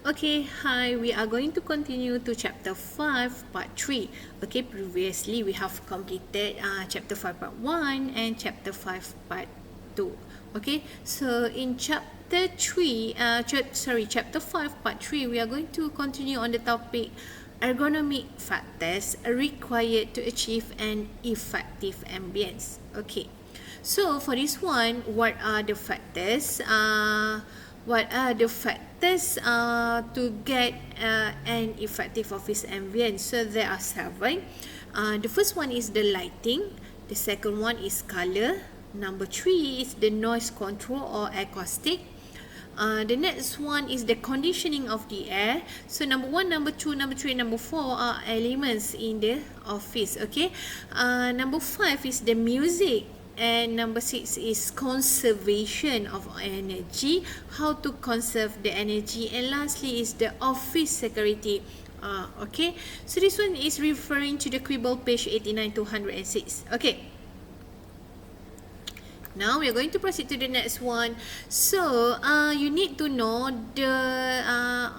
Okay, hi, we are going to continue to chapter 5 part 3. Okay, previously we have completed chapter 5 part 1 and chapter 5 part 2. Okay, so in chapter 3, chapter 5 part 3, we are going to continue on the topic ergonomic factors required to achieve an effective ambience. Okay, so for this one, what are the factors? To get an effective office ambience? So there are seven. The first one is the lighting. The second one is color. Number 3 is the noise control or acoustic. The next one is the conditioning of the air. So number 1, number 2, number 3, number 4 are elements in the office. Okay. Number 5 is the music. And number 6 is conservation of energy, how to conserve the energy. And lastly is the office security. Okay, so this one is referring to the Quibble page 89 to 106. Okay, now we are going to proceed to the next one. So you need to know the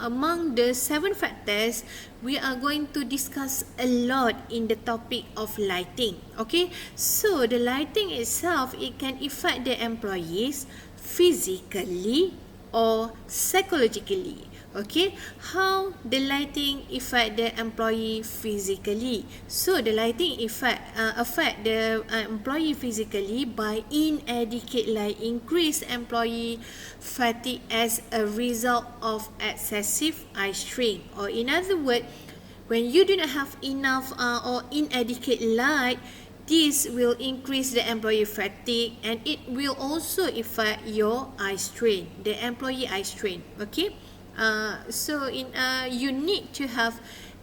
among the 7 factors, we are going to discuss a lot in the topic of lighting. Okay, so the lighting itself, it can affect the employees physically or psychologically. Okay, how the lighting affect the employee physically? So the lighting affect the employee physically by inadequate light, increase employee fatigue as a result of excessive eye strain. Or in other words, when you do not have enough or inadequate light, this will increase the employee fatigue, and it will also affect your eye strain, the employee eye strain. Okay. You need to have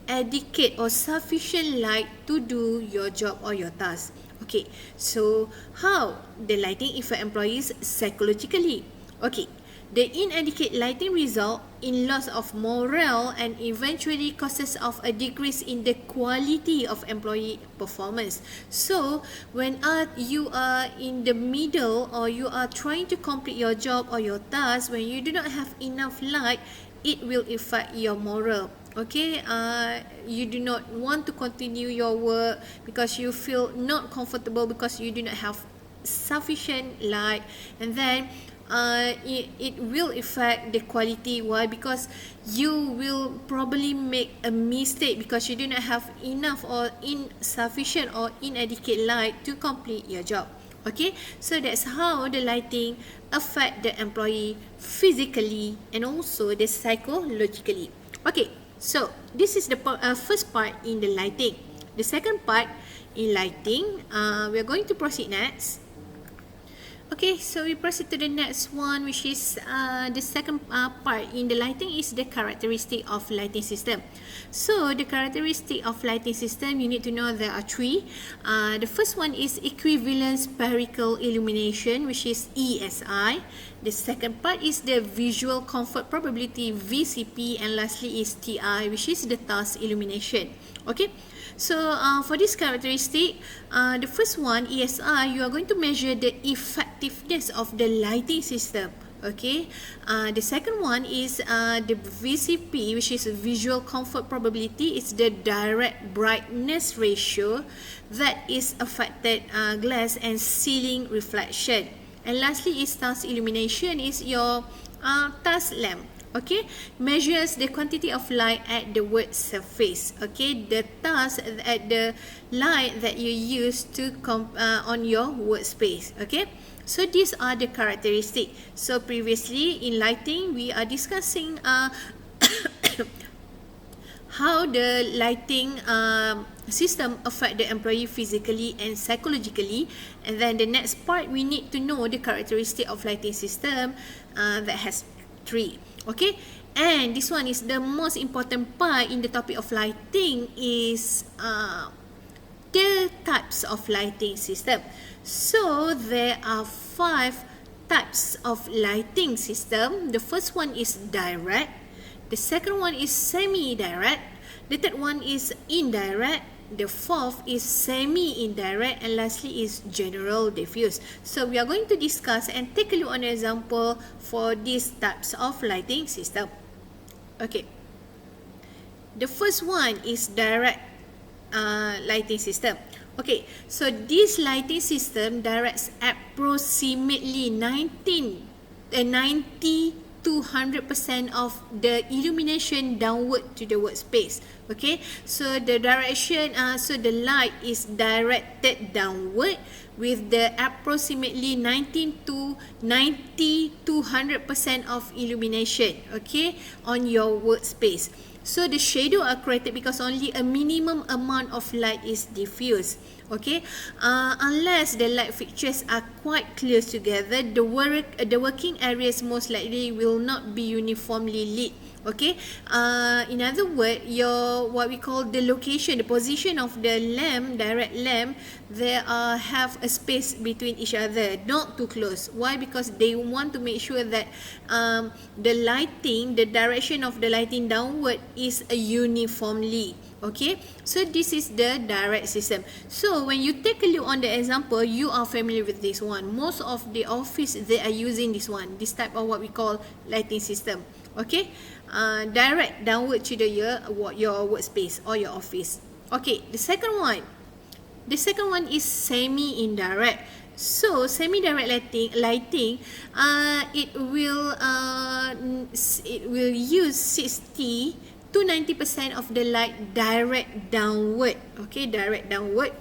adequate or sufficient light to do your job or your task. Okay, so how the lighting affect employees psychologically? Okay, the inadequate lighting result in loss of morale and eventually causes of a decrease in the quality of employee performance. So when you are in the middle or you are trying to complete your job or your task, when you do not have enough light, it will affect your morale. Okay, you do not want to continue your work because you feel not comfortable because you do not have sufficient light, and then it will affect the quality. Why? Because you will probably make a mistake because you do not have enough or insufficient or inadequate light to complete your job. Okay, so that's how the lighting affect the employee physically and also the psychologically. Okay, so this is the first part in the lighting. The second part in lighting, we are going to proceed next. Okay, so we proceed to the next one, which is the second part in the lighting is the characteristic of lighting system. So the characteristic of lighting system, you need to know there are 3. The first one is equivalent spherical illumination, which is ESI. The second part is the visual comfort probability, VCP, and lastly is TI, which is the task illumination. Okay. So for this characteristic, the first one, ESI, you are going to measure the effectiveness of the lighting system. Okay. The second one is the VCP, which is visual comfort probability. It's the direct brightness ratio that is affected glass and ceiling reflection. And lastly is task illumination, is your task lamp. Okay, measures the quantity of light at the work surface. Okay, the task at the light that you use to on your workspace. Okay, so these are the characteristics. So previously in lighting, we are discussing how the lighting system affect the employee physically and psychologically. And then the next part, we need to know the characteristic of lighting system that has 3. Okay, and this one is the most important part in the topic of lighting is the types of lighting system. So there are 5 types of lighting system. The first one is direct. The second one is semi-direct. The third one is indirect. The fourth is semi-indirect, and lastly is general diffuse. So we are going to discuss and take a look on an example for these types of lighting system. Okay, the first one is direct lighting system. Okay, so this lighting system directs approximately 90 to 100% of the illumination downward to the workspace. Okay, so the direction, so the light is directed downward with the approximately 90 to 100% of illumination, okay, on your workspace. So the shadow are created because only a minimum amount of light is diffused. Okay, unless the light fixtures are quite close together, the working areas most likely will not be uniformly lit. Okay, in other words, your what we call the location, the position of the lamp, direct lamp, they have a space between each other, not too close. Why? Because they want to make sure that the lighting, the direction of the lighting downward is uniformly. Okay, so this is the direct system. So when you take a look on the example, you are familiar with this one. Most of the office, they are using this one, this type of what we call lighting system. Okay, direct downward to the your workspace or your office. Okay, the second one is semi-indirect. So semi-direct lighting, it will use 60 to 90% of the light direct downward. Okay, direct downward.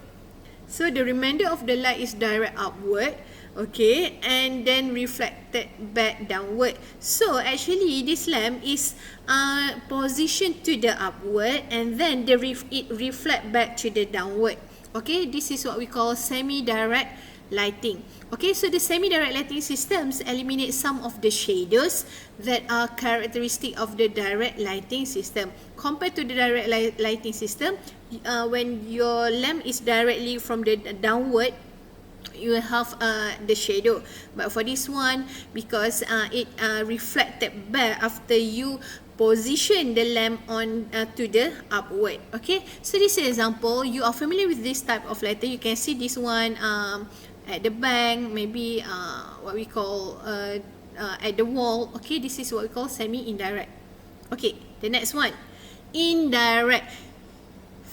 So the remainder of the light is direct upward. Okay, and then reflected back downward. So actually this lamp is positioned to the upward, and then it reflect back to the downward. Okay, this is what we call semi-direct lighting. Okay, so the semi-direct lighting systems eliminate some of the shadows that are characteristic of the direct lighting system. Compared to the direct lighting system, when your lamp is directly from the downward, you have the shadow. But for this one, because it reflected back after you position the lamp on to the upward. Okay, so this is an example. You are familiar with this type of lighting. You can see this one at the bank, maybe what we call at the wall. Okay, this is what we call semi-indirect. Okay, the next one, indirect.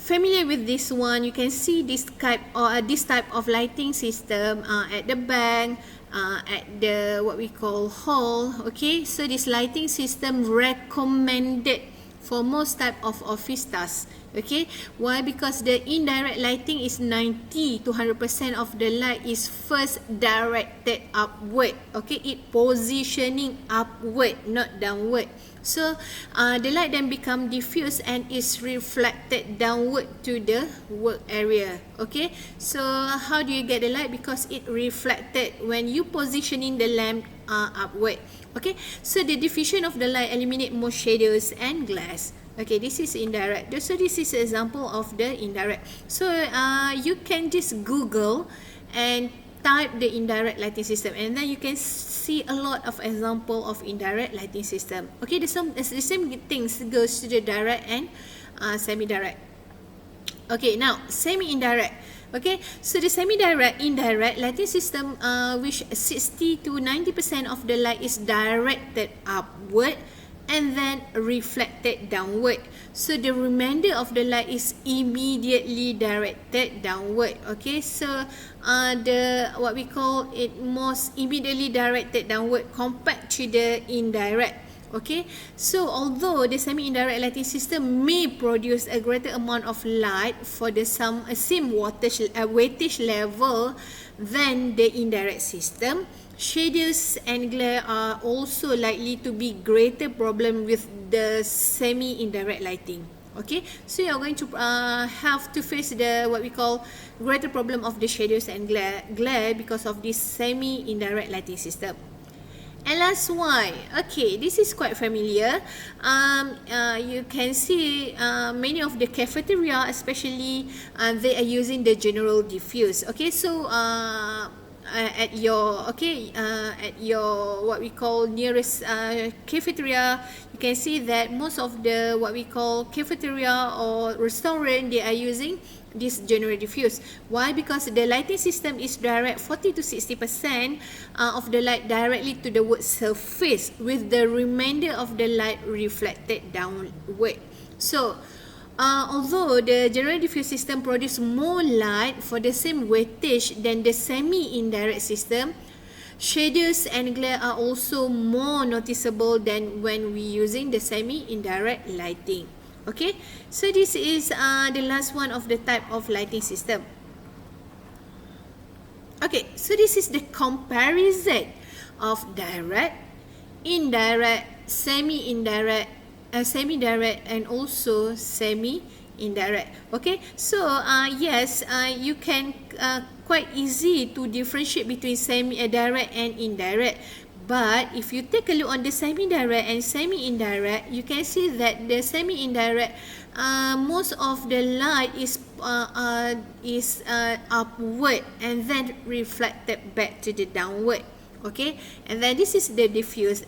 Familiar with this one, you can see this type of lighting system at the bank, at the what we call hall. Okay, so this lighting system recommended for most type of office tasks. Okay, why? Because the indirect lighting is 90 to 100% of the light is first directed upward. Okay, it positioning upward, not downward. So the light then become diffuse and is reflected downward to the work area. Okay, so how do you get the light? Because it reflected when you positioning the lamp upward. Okay, so the diffusion of the light eliminate more shadows and glass. Okay, this is indirect. So this is an example of the indirect. So you can just Google and type the indirect lighting system, and then you can see a lot of example of indirect lighting system. Okay, the same things goes to the direct and semi-direct. Okay, now semi-indirect. Okay, so the indirect lighting system, which 60 to 90% of the light is directed upward and then reflected downward. So the remainder of the light is immediately directed downward. Okay, so the what we call it most immediately directed downward compared to the indirect. Okay, so although the semi-indirect lighting system may produce a greater amount of light for the same wattage level than the indirect system, shadows and glare are also likely to be greater problem with the semi-indirect lighting. Okay, so you are going to have to face the what we call greater problem of the shadows and glare because of this semi-indirect lighting system. And last one, okay, this is quite familiar. You can see many of the cafeteria, especially, they are using the general diffuse. Okay, so at your what we call nearest cafeteria, you you can see that most of the what we call cafeteria or restaurant, they are using this general diffuse. Why? Because the lighting system is direct 40 to 60% of the light directly to the wood surface, with the remainder of the light reflected downward. So although the general diffuse system produces more light for the same weightage than the semi-indirect system, shadows and glare are also more noticeable than when we using the semi-indirect lighting. Okay, so this is the last one of the type of lighting system. Okay, so this is the comparison of direct, indirect, semi-indirect, semi-direct, and also semi-indirect. Okay, so yes, you can quite easy to differentiate between semi-direct and indirect. But if you take a look on the semi-direct and semi-indirect, you can see that the semi-indirect, most of the light is upward and then reflected back to the downward. Okay, and then this is the diffuse.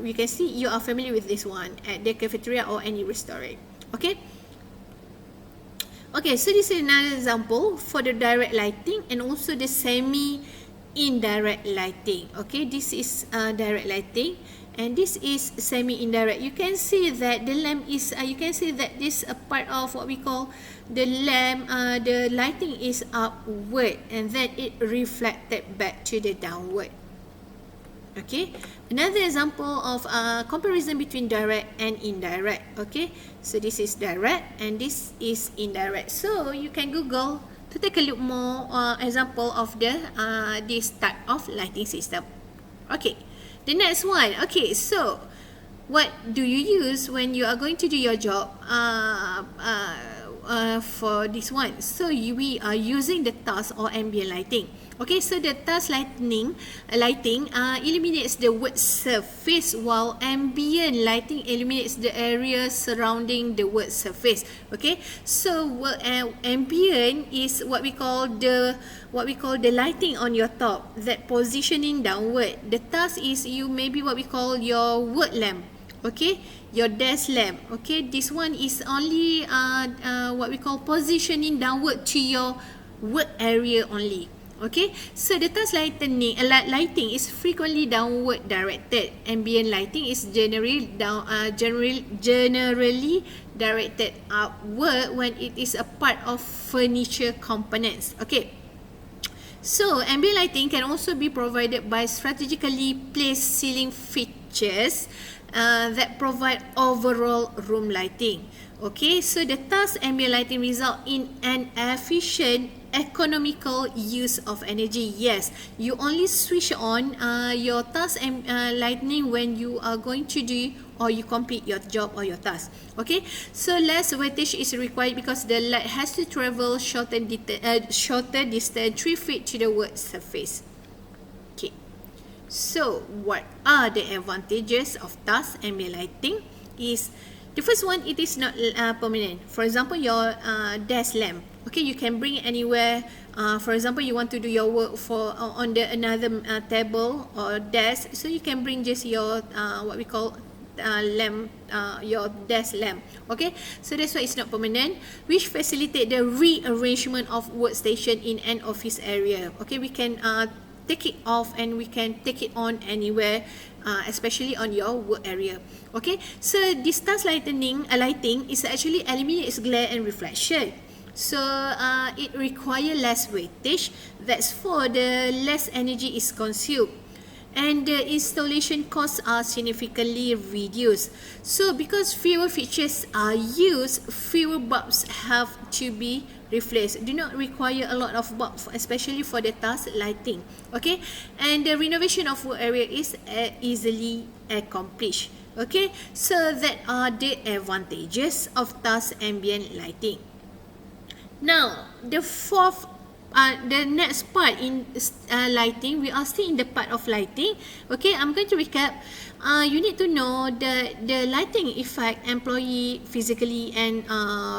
You can see you are familiar with this one at the cafeteria or any restaurant. Okay. Okay, so this is another example for the direct lighting and also the semi-indirect lighting. Okay, this is direct lighting and this is semi-indirect. You can see that the lamp is, you can see that this a part of what we call the lamp, the lighting is upward and then it reflected back to the downward. Okay, another example of comparison between direct and indirect. Okay, so this is direct and this is indirect. So you can Google to take a look more example of the this type of lighting system. Okay, the next one. Okay, so what do you use when you are going to do your job for this one? So we are using the task or ambient lighting. Okay, so the task lighting illuminates the wood surface, while ambient lighting illuminates the area surrounding the wood surface. Okay, so ambient is what we call the lighting on your top, that positioning downward. The task is you maybe what we call your wood lamp. Okay, your desk lamp. Okay, this one is only what we call positioning downward to your wood area only. Okay, so the task lighting is frequently downward directed. Ambient lighting is generally directed upward when it is a part of furniture components. Okay, so ambient lighting can also be provided by strategically placed ceiling fixtures that provide overall room lighting. Okay, so the task ambient lighting result in an efficient, economical use of energy. Yes, you only switch on your task lighting when you are going to do or you complete your job or your task. Okay, so less weightage is required because the light has to travel shorter distance 3 feet to the wood surface. Okay, so what are the advantages of task ambient lighting? Is the first one, it is not permanent. For example, your desk lamp. Okay, you can bring it anywhere. For example, you want to do your work for on the another table or desk, so you can bring just your what we call lamp, your desk lamp. Okay, so that's why it's not permanent, which facilitate the rearrangement of workstation in an office area. Okay, we can take it off and we can take it on anywhere, especially on your work area. Okay, so this task lighting is actually eliminates glare and reflection. So it require less weightage. That's for the less energy is consumed. And the installation costs are significantly reduced. So because fewer features are used, fewer bulbs have to be replaced. Do not require a lot of bulbs, especially for the task lighting. Okay, and the renovation of work area is easily accomplished. Okay, so that are the advantages of task ambient lighting. Now, the next part in lighting, we are still in the part of lighting. Okay, I'm going to recap. You need to know the lighting effect employee physically and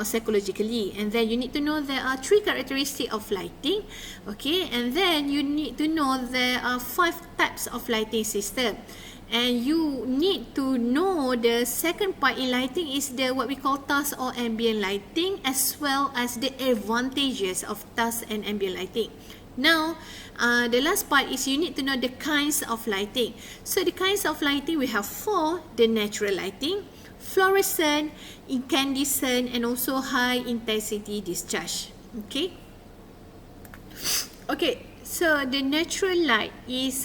psychologically, and then you need to know there are 3 characteristics of lighting. Okay, and then you need to know there are 5 types of lighting system. And you need to know the second part in lighting is the what we call task or ambient lighting, as well as the advantages of task and ambient lighting. Now, the last part is you need to know the kinds of lighting. So the kinds of lighting we have four: the natural lighting, fluorescent, incandescent, and also high intensity discharge. Okay. Okay, so the natural light is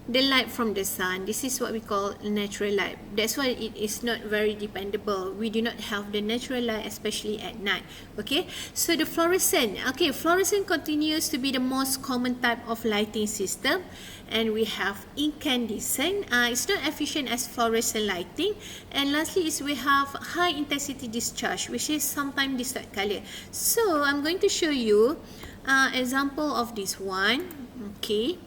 the light from the sun. This is what we call natural light. That's why it is not very dependable. We do not have the natural light, especially at night. Okay, so the fluorescent. Okay, fluorescent continues to be the most common type of lighting system. And we have incandescent. It's not efficient as fluorescent lighting. And lastly is we have high intensity discharge, which is sometimes distort color. So I'm going to show you example of this one. Okay.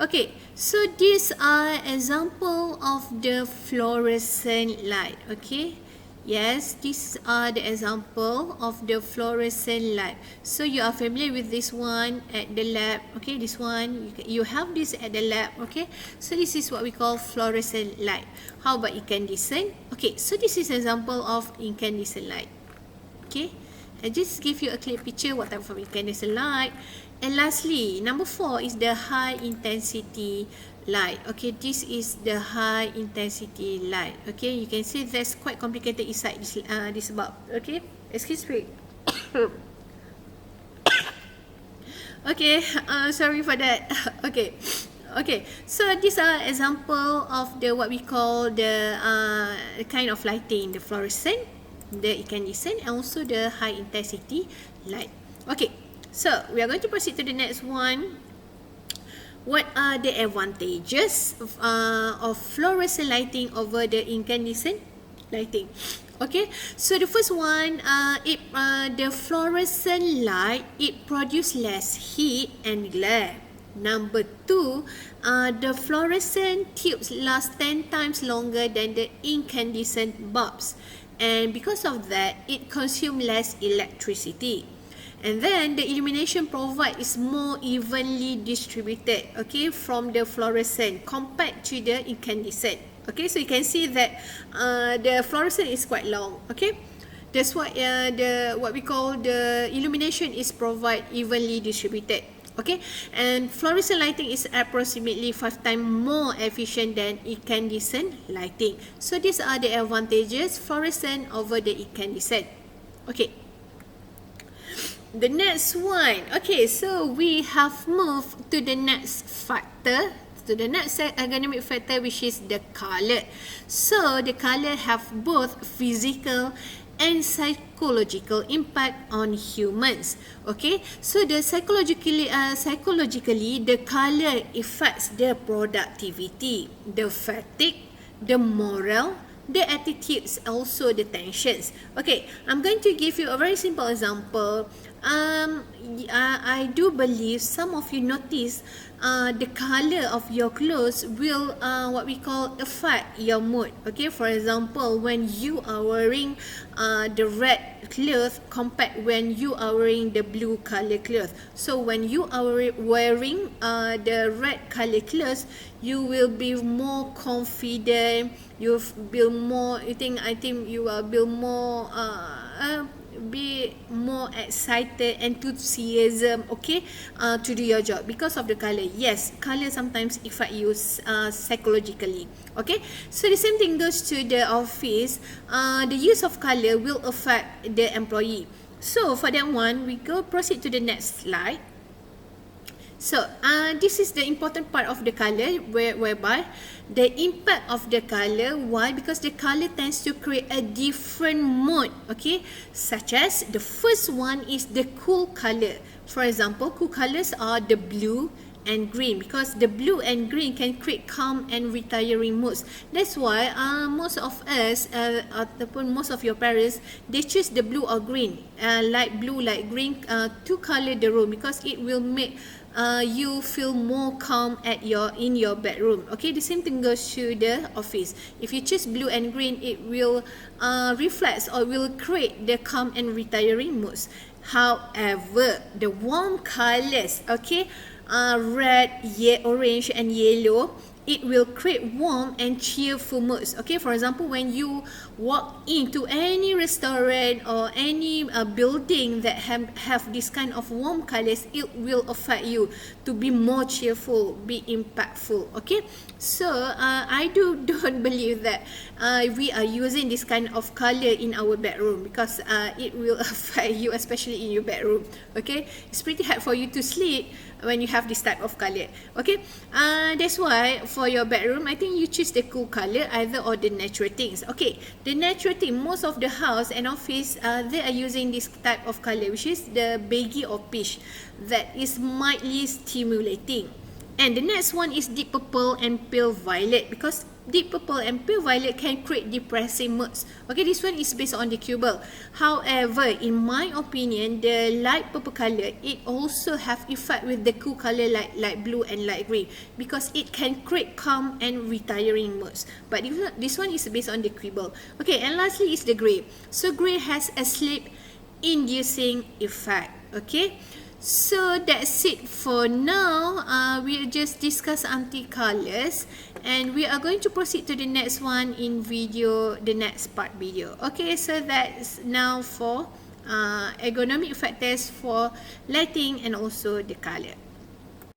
Okay, so these are example of the fluorescent light. Okay, yes, these are the example of the fluorescent light. So you are familiar with this one at the lab. Okay, this one you have this at the lab. Okay, so this is what we call fluorescent light. How about incandescent? Okay, so this is example of incandescent light. Okay, I just give you a clear picture what type of incandescent light. And lastly, number 4 is the high intensity light. Okay, this is the high intensity light. Okay, you can see that's quite complicated inside this bulb. Okay, excuse me. Okay, sorry for that. Okay. Okay, so these are example of the what we call the kind of lighting, the fluorescent, the incandescent, and also the high intensity light. Okay, so we are going to proceed to the next one. What are the advantages of fluorescent lighting over the incandescent lighting? Okay, so the first one, the fluorescent light, it produces less heat and glare. Number 2, the fluorescent tubes last 10 times longer than the incandescent bulbs. And because of that, it consumes less electricity. And then the illumination provided is more evenly distributed, okay, from the fluorescent compared to the incandescent. Okay, so you can see that the fluorescent is quite long. Okay, that's why the what we call the illumination is provided evenly distributed. Okay, and fluorescent lighting is approximately 5 times more efficient than incandescent lighting. So these are the advantages fluorescent over the incandescent. Okay. The next one. Okay, so we have moved to the next factor, to the next ergonomic factor, which is the color. So the color have both physical and psychological impact on humans. Okay, so the psychologically the color affects the productivity, the fatigue, the morale, the attitudes, also the tensions. Okay, I'm going to give you a very simple example. I do believe some of you notice the color of your clothes will what we call affect your mood. Okay, for example, when you are wearing the red clothes compared when you are wearing the blue color clothes. So when you are wearing the red color clothes, you will be more confident. You feel more. I think you will be more. Be more excited, enthusiasm, okay, to do your job because of the color. Yes, color sometimes affect you psychologically. Okay, so the same thing goes to the office. The use of color will affect the employee. So for that one, we go proceed to the next slide. So this is the important part of the color, whereby the impact of the color. Why? Because the color tends to create a different mood. Okay, such as the first one is the cool color. For example, cool colors are the blue and green, because the blue and green can create calm and retiring moods. That's why most of us ataupun most of your parents, they choose the blue or green, light blue, light green, to color the room, because it will make you feel more calm in your bedroom. Okay, the same thing goes to the office. If you choose blue and green, it will reflect or will create the calm and retiring moods. However, the warm colors, okay, red, orange and yellow, it will create warm and cheerful moods. Okay, for example, when you walk into any restaurant or any building that have this kind of warm colors, it will affect you to be more cheerful, be impactful. Okay, so I don't believe that we are using this kind of color in our bedroom, because it will affect you, especially in your bedroom. Okay, it's pretty hard for you to sleep when you have this type of color. Okay, that's why for your bedroom, I think you choose the cool color either, or the natural things. Okay, the natural thing, most of the house and office, they are using this type of color, which is the beige or peach, that is mildly stimulating. And the next one is deep purple and pale violet, because deep purple and pale violet can create depressing moods. Okay, this one is based on the Cubel. However, in my opinion, the light purple color, it also have effect with the cool color like light blue and light green, because it can create calm and retiring moods. But this one is based on the Cubel. Okay, and lastly is the gray. So gray has a sleep inducing effect. Okay, so that's it for now. We'll just discuss anti-colors, and we are going to proceed to the next one in the next part video. Okay, so that's now for ergonomic factors for lighting and also the color.